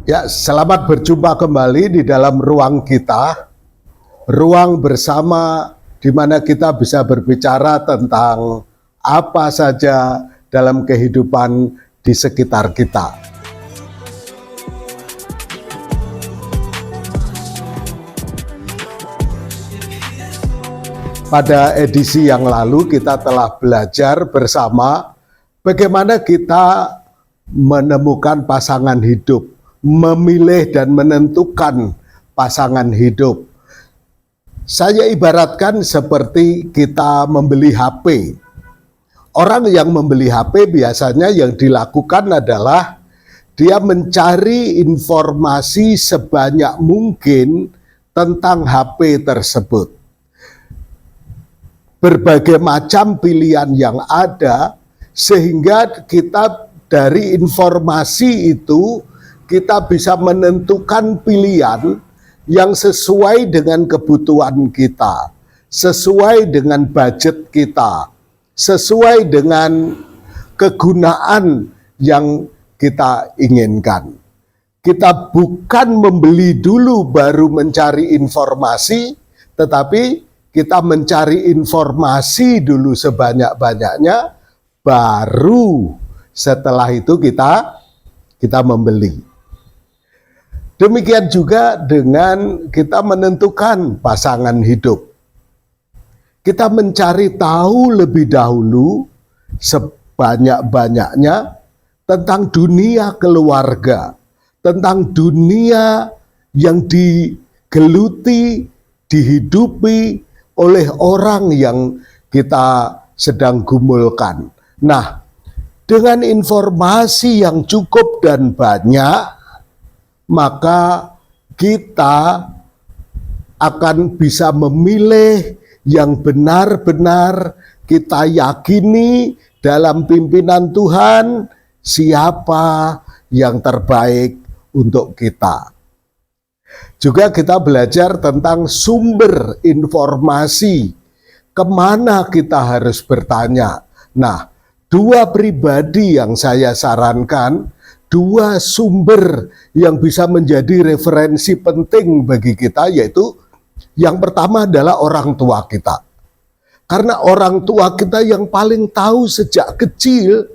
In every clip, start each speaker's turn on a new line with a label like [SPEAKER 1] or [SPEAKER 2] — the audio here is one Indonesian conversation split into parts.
[SPEAKER 1] Ya, selamat berjumpa kembali di dalam ruang kita, ruang bersama di mana kita bisa berbicara tentang apa saja dalam kehidupan di sekitar kita. Pada edisi yang lalu kita telah belajar bersama bagaimana kita menemukan pasangan hidup, memilih dan menentukan pasangan hidup. Saya ibaratkan seperti kita membeli HP. Orang yang membeli HP biasanya yang dilakukan adalah dia mencari informasi sebanyak mungkin tentang HP tersebut. Berbagai macam pilihan yang ada, sehingga kita dari informasi itu kita bisa menentukan pilihan yang sesuai dengan kebutuhan kita, sesuai dengan budget kita, sesuai dengan kegunaan yang kita inginkan. Kita bukan membeli dulu baru mencari informasi, tetapi kita mencari informasi dulu sebanyak-banyaknya, baru setelah itu kita membeli. Demikian juga dengan kita menentukan pasangan hidup. Kita mencari tahu lebih dahulu sebanyak-banyaknya tentang dunia keluarga, tentang dunia yang digeluti, dihidupi oleh orang yang kita sedang gumulkan. Nah, dengan informasi yang cukup dan banyak, maka kita akan bisa memilih yang benar-benar kita yakini dalam pimpinan Tuhan siapa yang terbaik untuk kita. Juga kita belajar tentang sumber informasi, kemana kita harus bertanya. Nah, dua pribadi yang saya sarankan, dua sumber yang bisa menjadi referensi penting bagi kita, yaitu yang pertama adalah orang tua kita. Karena orang tua kita yang paling tahu sejak kecil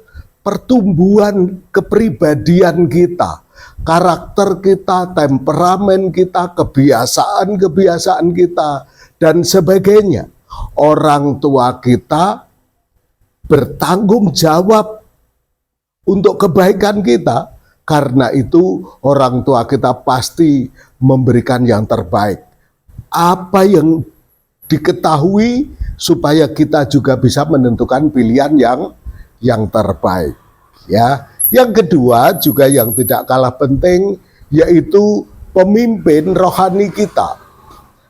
[SPEAKER 1] pertumbuhan kepribadian kita, karakter kita, temperamen kita, kebiasaan-kebiasaan kita, dan sebagainya. Orang tua kita bertanggung jawab untuk kebaikan kita. Karena itu orang tua kita pasti memberikan yang terbaik. Apa yang diketahui supaya kita juga bisa menentukan pilihan yang terbaik. Ya. Yang kedua juga yang tidak kalah penting, yaitu pemimpin rohani kita.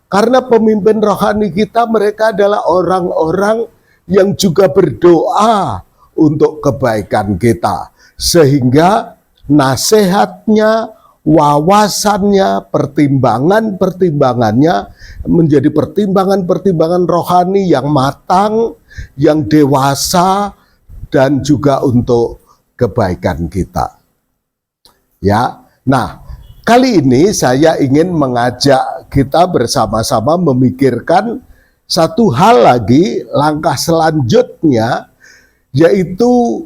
[SPEAKER 1] Karena pemimpin rohani kita, mereka adalah orang-orang yang juga berdoa untuk kebaikan kita. Sehingga nasihatnya, wawasannya, pertimbangannya menjadi pertimbangan-pertimbangan rohani yang matang, yang dewasa, dan juga untuk kebaikan kita. Ya, nah kali ini saya ingin mengajak kita bersama-sama memikirkan satu hal lagi, langkah selanjutnya, yaitu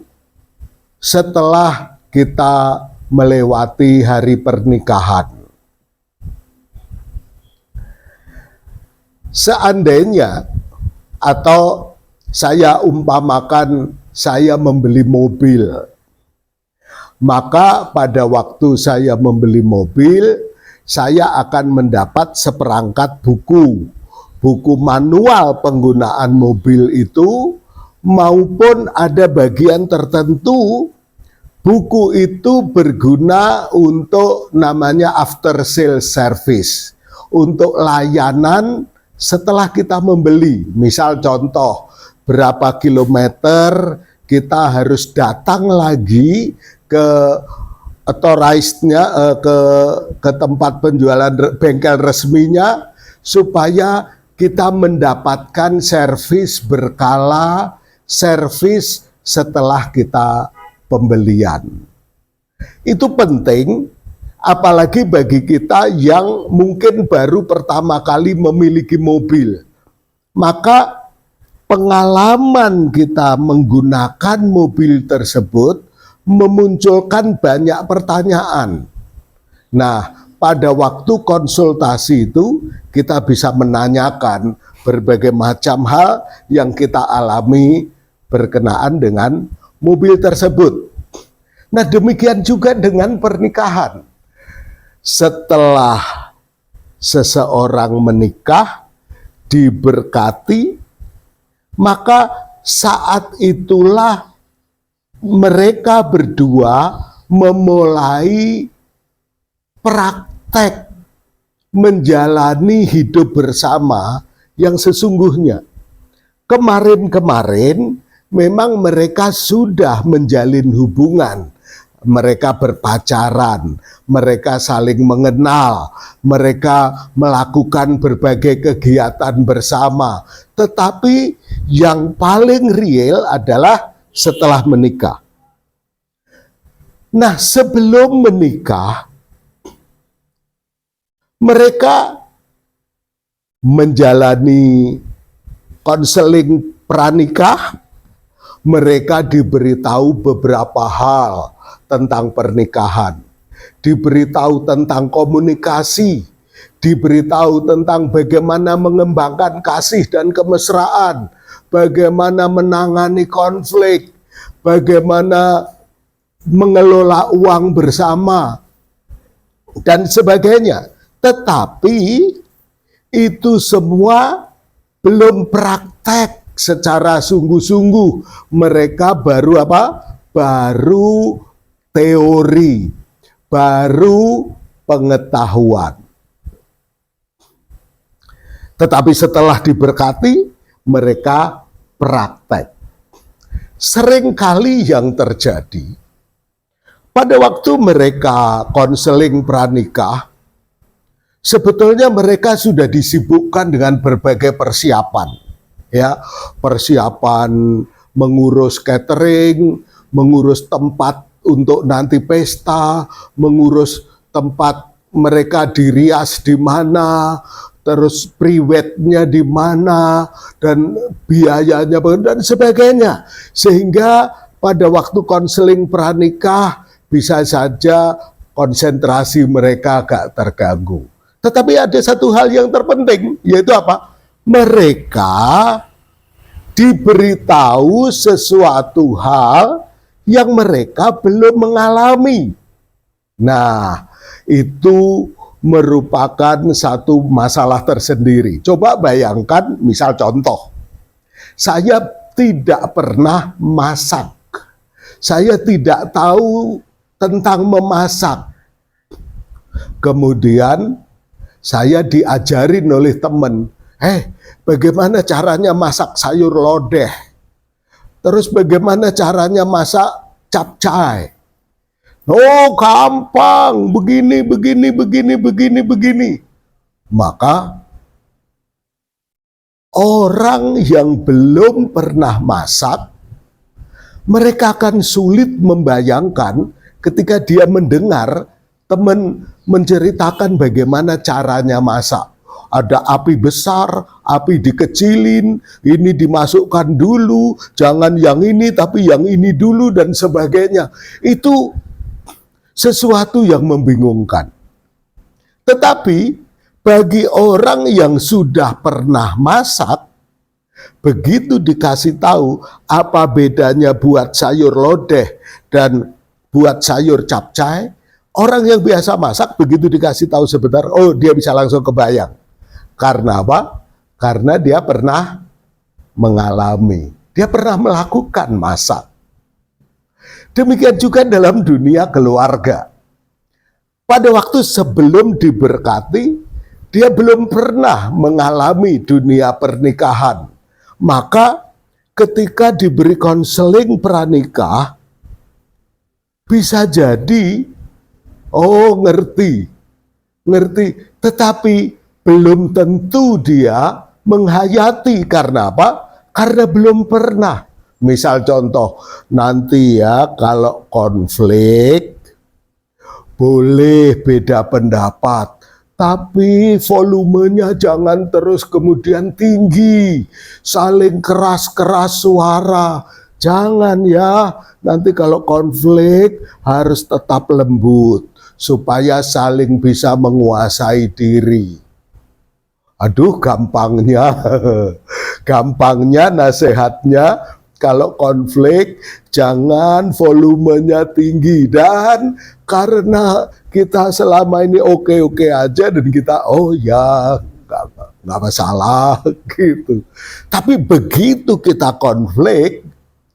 [SPEAKER 1] setelah kita melewati hari pernikahan. Seandainya atau saya umpamakan saya membeli mobil, maka pada waktu saya membeli mobil, saya akan mendapat seperangkat buku manual penggunaan mobil itu, maupun ada bagian tertentu buku itu berguna untuk namanya after sale service, untuk layanan setelah kita membeli. Misal contoh, berapa kilometer kita harus datang lagi ke authorized-nya, ke tempat penjualan bengkel resminya, supaya kita mendapatkan servis berkala, servis setelah kita pembelian. Itu penting Apalagi bagi kita yang mungkin baru pertama kali memiliki mobil. Maka pengalaman kita menggunakan mobil tersebut memunculkan banyak pertanyaan. Nah, pada waktu konsultasi itu kita bisa menanyakan berbagai macam hal yang kita alami berkenaan dengan mobil tersebut. Nah, demikian juga dengan pernikahan. Setelah seseorang menikah, diberkati, maka saat itulah mereka berdua memulai praktek menjalani hidup bersama yang sesungguhnya. Kemarin-kemarin memang mereka sudah menjalin hubungan, mereka berpacaran, mereka saling mengenal, mereka melakukan berbagai kegiatan bersama. Tetapi yang paling real adalah setelah menikah. Nah, sebelum menikah, mereka menjalani konseling pranikah, mereka diberitahu beberapa hal tentang pernikahan, diberitahu tentang komunikasi, diberitahu tentang bagaimana mengembangkan kasih dan kemesraan, bagaimana menangani konflik, bagaimana mengelola uang bersama, dan sebagainya. Tetapi itu semua belum praktek secara sungguh-sungguh. Mereka baru apa? Baru teori, baru pengetahuan. Tetapi setelah diberkati, mereka praktek. Seringkali yang terjadi, pada waktu mereka konseling pranikah, sebetulnya mereka sudah disibukkan dengan berbagai persiapan. Ya, persiapan mengurus catering, mengurus tempat untuk nanti pesta, mengurus tempat mereka dirias di mana, terus priwetnya di mana, dan biayanya dan sebagainya. Sehingga pada waktu konseling pranikah bisa saja konsentrasi mereka agak terganggu. Tetapi ada satu hal yang terpenting, yaitu apa? Mereka diberitahu sesuatu hal yang mereka belum mengalami. Nah, itu merupakan satu masalah tersendiri. Coba bayangkan, misal contoh, saya tidak pernah masak. Saya tidak tahu tentang memasak. Kemudian saya diajarin oleh teman, bagaimana caranya masak sayur lodeh? Terus bagaimana caranya masak capcay? Oh, gampang, begini. Maka orang yang belum pernah masak, mereka akan sulit membayangkan ketika dia mendengar teman menceritakan bagaimana caranya masak. Ada api besar, api dikecilin, ini dimasukkan dulu, jangan yang ini tapi yang ini dulu, dan sebagainya. Itu sesuatu yang membingungkan. Tetapi bagi orang yang sudah pernah masak, begitu dikasih tahu apa bedanya buat sayur lodeh dan buat sayur capcay, orang yang biasa masak begitu dikasih tahu sebentar, oh dia bisa langsung kebayang. Karena apa? Karena dia pernah mengalami, dia pernah melakukan masak. Demikian juga dalam dunia keluarga. Pada waktu sebelum diberkati, dia belum pernah mengalami dunia pernikahan. Maka ketika diberi konseling pranikah, bisa jadi, oh ngerti, tetapi belum tentu dia menghayati. Karena apa? Karena belum pernah. Misal contoh, nanti ya kalau konflik, boleh beda pendapat, tapi volumenya jangan terus kemudian tinggi, saling keras-keras suara. Jangan ya, nanti kalau konflik harus tetap lembut, supaya saling bisa menguasai diri. Aduh, gampangnya, gampangnya nasihatnya, kalau konflik jangan volumenya tinggi. Dan karena kita selama ini oke-oke aja dan kita oh ya nggak masalah gitu. Tapi begitu kita konflik,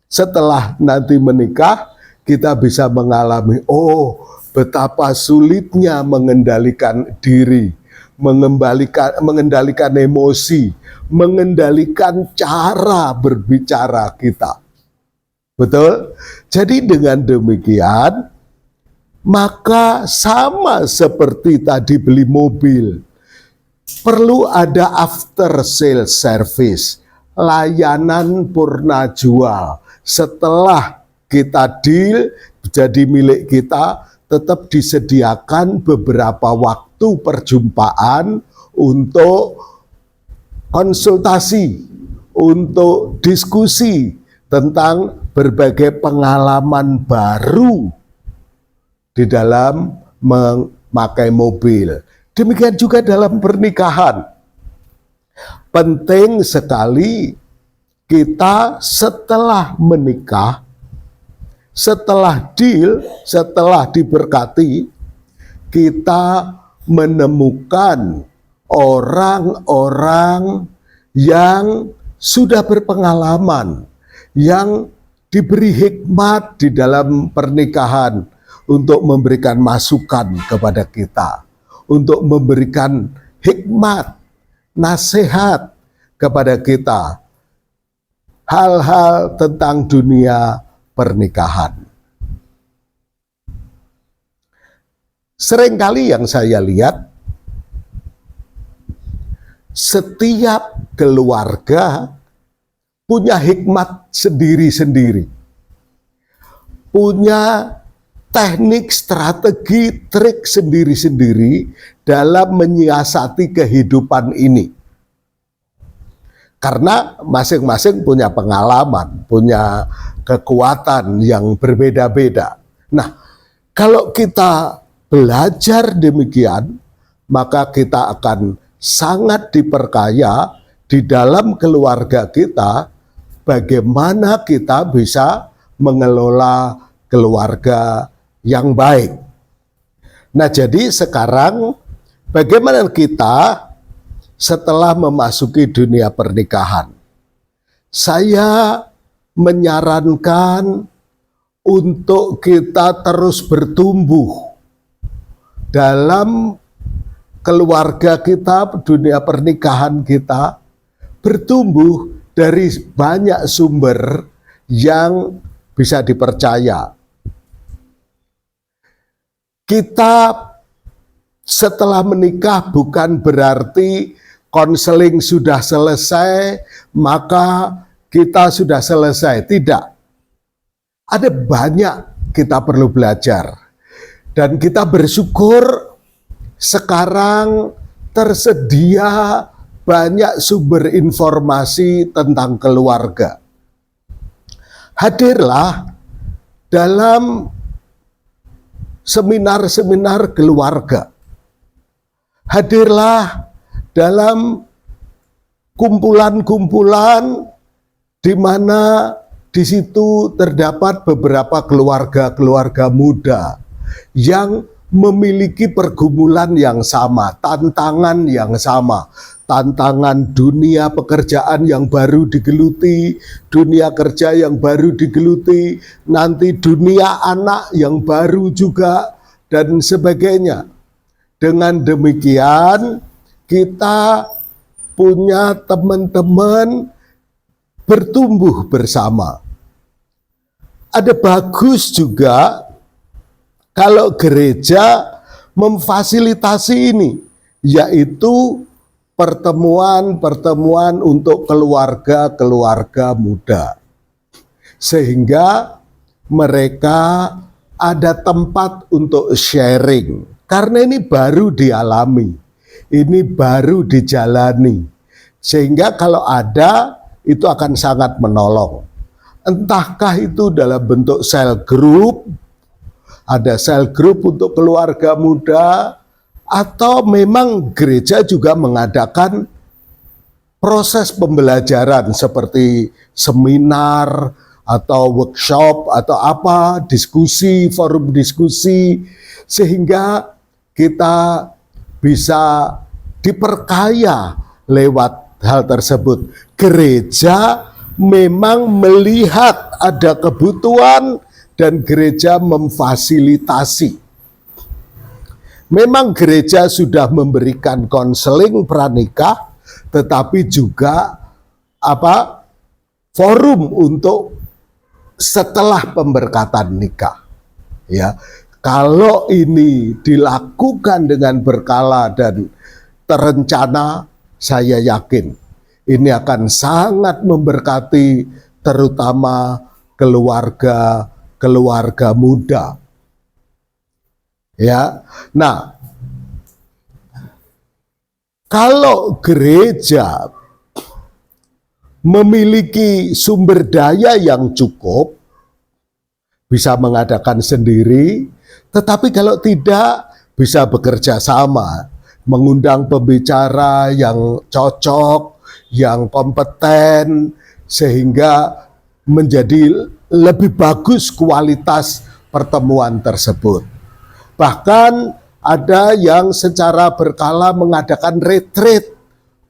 [SPEAKER 1] setelah nanti menikah kita bisa mengalami oh betapa sulitnya mengendalikan diri, mengendalikan emosi, mengendalikan cara berbicara kita. Betul? Jadi dengan demikian, maka sama seperti tadi beli mobil, perlu ada after sales service, layanan purna jual. Setelah kita deal, jadi milik kita, tetap disediakan beberapa waktu perjumpaan untuk konsultasi, untuk diskusi tentang berbagai pengalaman baru di dalam memakai mobil. Demikian juga dalam pernikahan. Penting sekali kita setelah menikah, setelah deal, setelah diberkati, kita menemukan orang-orang yang sudah berpengalaman, yang diberi hikmat di dalam pernikahan untuk memberikan masukan kepada kita, untuk memberikan hikmat, nasihat kepada kita, hal-hal tentang dunia pernikahan. Seringkali yang saya lihat, setiap keluarga punya hikmat sendiri-sendiri, punya teknik, strategi, trik sendiri-sendiri dalam menyiasati kehidupan ini. Karena masing-masing punya pengalaman, punya kekuatan yang berbeda-beda. Nah, kalau kita belajar demikian, maka kita akan sangat diperkaya di dalam keluarga kita, bagaimana kita bisa mengelola keluarga yang baik. Nah, jadi sekarang bagaimana kita setelah memasuki dunia pernikahan? Saya menyarankan untuk kita terus bertumbuh dalam keluarga kita, dunia pernikahan kita, bertumbuh dari banyak sumber yang bisa dipercaya. Kita setelah menikah bukan berarti konseling sudah selesai, maka kita sudah selesai. Tidak. Ada banyak kita perlu belajar. Dan kita bersyukur sekarang tersedia banyak sumber informasi tentang keluarga. Hadirlah dalam seminar-seminar keluarga. Hadirlah dalam kumpulan-kumpulan di mana di situ terdapat beberapa keluarga-keluarga muda yang memiliki pergumulan yang sama, tantangan yang sama, tantangan dunia pekerjaan yang baru digeluti, dunia kerja yang baru digeluti, nanti dunia anak yang baru juga, dan sebagainya. Dengan demikian, kita punya teman-teman bertumbuh bersama. Ada bagus juga kalau gereja memfasilitasi ini, yaitu pertemuan-pertemuan untuk keluarga-keluarga muda. Sehingga mereka ada tempat untuk sharing. Karena ini baru dialami, ini baru dijalani. Sehingga kalau ada, itu akan sangat menolong. Entahkah itu dalam bentuk sel group, ada sel group untuk keluarga muda, atau memang gereja juga mengadakan proses pembelajaran seperti seminar atau workshop atau apa, diskusi, forum diskusi, sehingga kita bisa diperkaya lewat hal tersebut. Gereja memang melihat ada kebutuhan dan gereja memfasilitasi. Memang gereja sudah memberikan konseling pranikah, tetapi juga forum untuk setelah pemberkatan nikah. Ya, kalau ini dilakukan dengan berkala dan terencana, saya yakin ini akan sangat memberkati terutama keluarga muda. Ya. Nah, kalau gereja memiliki sumber daya yang cukup, bisa mengadakan sendiri, tetapi kalau tidak, bisa bekerja sama, mengundang pembicara yang cocok, yang kompeten, sehingga menjadi lebih bagus kualitas pertemuan tersebut. Bahkan ada yang secara berkala mengadakan retreat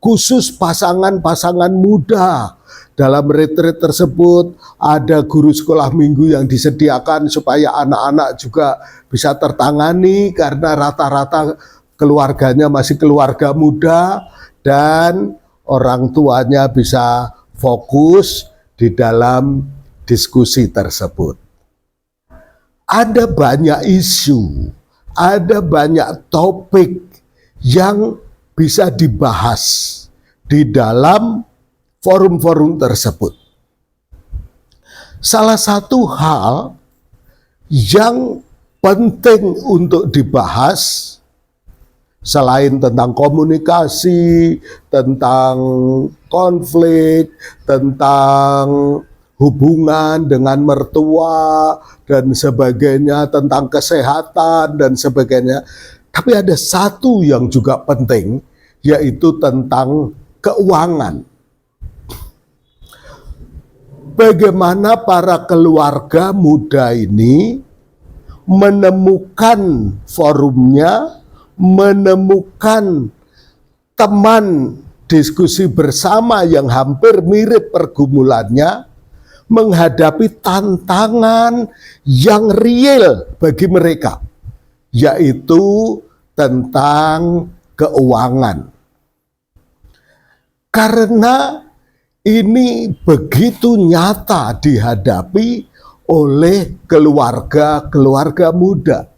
[SPEAKER 1] khusus pasangan-pasangan muda. Dalam retreat tersebut ada guru sekolah minggu yang disediakan supaya anak-anak juga bisa tertangani karena rata-rata keluarganya masih keluarga muda dan orang tuanya bisa fokus di dalam diskusi tersebut. Ada banyak isu, ada banyak topik yang bisa dibahas di dalam forum-forum tersebut. Salah satu hal yang penting untuk dibahas selain tentang komunikasi, tentang konflik, tentang hubungan dengan mertua dan sebagainya, tentang kesehatan dan sebagainya. Tapi ada satu yang juga penting, yaitu tentang keuangan. Bagaimana para keluarga muda ini menemukan forumnya, menemukan teman diskusi bersama yang hampir mirip pergumulannya, menghadapi tantangan yang real bagi mereka, yaitu tentang keuangan. Karena ini begitu nyata dihadapi oleh keluarga muda.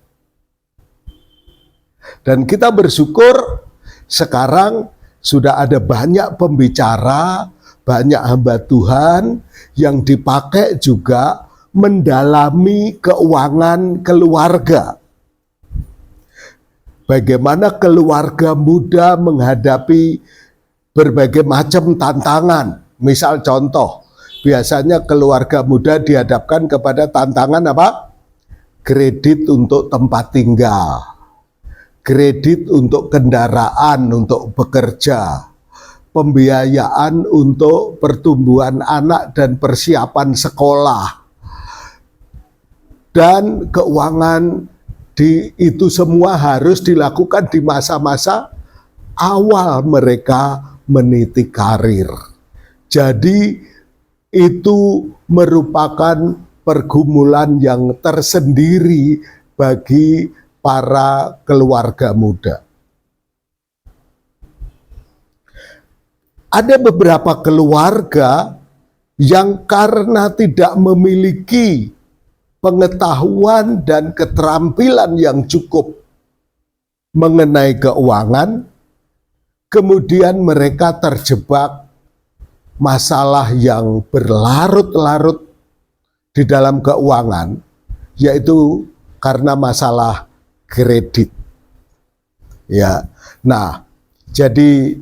[SPEAKER 1] Dan kita bersyukur sekarang sudah ada banyak pembicara, banyak hamba Tuhan yang dipakai juga mendalami keuangan keluarga. Bagaimana keluarga muda menghadapi berbagai macam tantangan. Misal contoh, biasanya keluarga muda dihadapkan kepada tantangan apa? Kredit untuk tempat tinggal, kredit untuk kendaraan untuk bekerja, pembiayaan untuk pertumbuhan anak dan persiapan sekolah, dan keuangan itu semua harus dilakukan di masa-masa awal mereka meniti karir. Jadi itu merupakan pergumulan yang tersendiri bagi para keluarga muda. Ada beberapa keluarga yang karena tidak memiliki pengetahuan dan keterampilan yang cukup mengenai keuangan, kemudian mereka terjebak masalah yang berlarut-larut di dalam keuangan, yaitu karena masalah kredit. Ya. Nah, jadi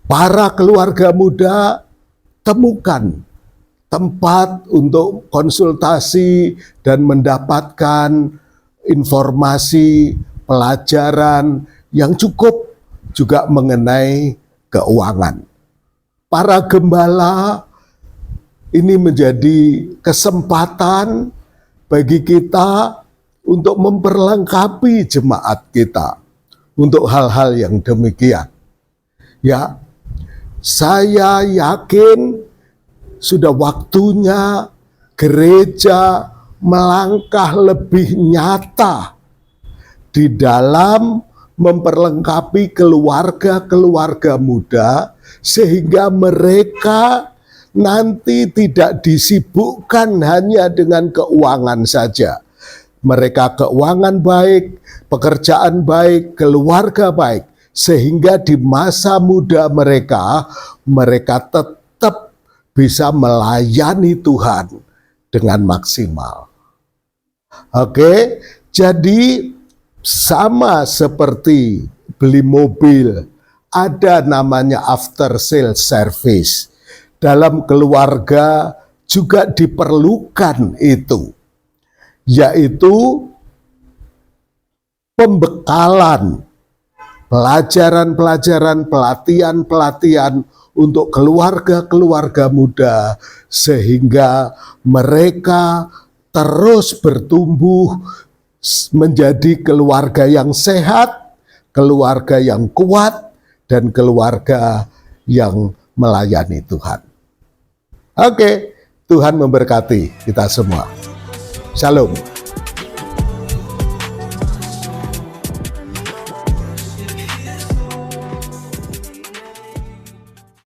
[SPEAKER 1] para keluarga muda, temukan tempat untuk konsultasi dan mendapatkan informasi, pelajaran yang cukup juga mengenai keuangan. Para gembala, ini menjadi kesempatan bagi kita untuk memperlengkapi jemaat kita untuk hal-hal yang demikian. Ya, saya yakin sudah waktunya gereja melangkah lebih nyata di dalam memperlengkapi keluarga-keluarga muda sehingga mereka nanti tidak disibukkan hanya dengan keuangan saja. Mereka keuangan baik, pekerjaan baik, keluarga baik, sehingga di masa muda mereka tetap bisa melayani Tuhan dengan maksimal. Oke, jadi sama seperti beli mobil, ada namanya after sale service. Dalam keluarga juga diperlukan itu, yaitu pembekalan, pelajaran-pelajaran, pelatihan-pelatihan untuk keluarga-keluarga muda sehingga mereka terus bertumbuh menjadi keluarga yang sehat, keluarga yang kuat, dan keluarga yang melayani Tuhan. Oke, Tuhan memberkati kita semua. Shalom.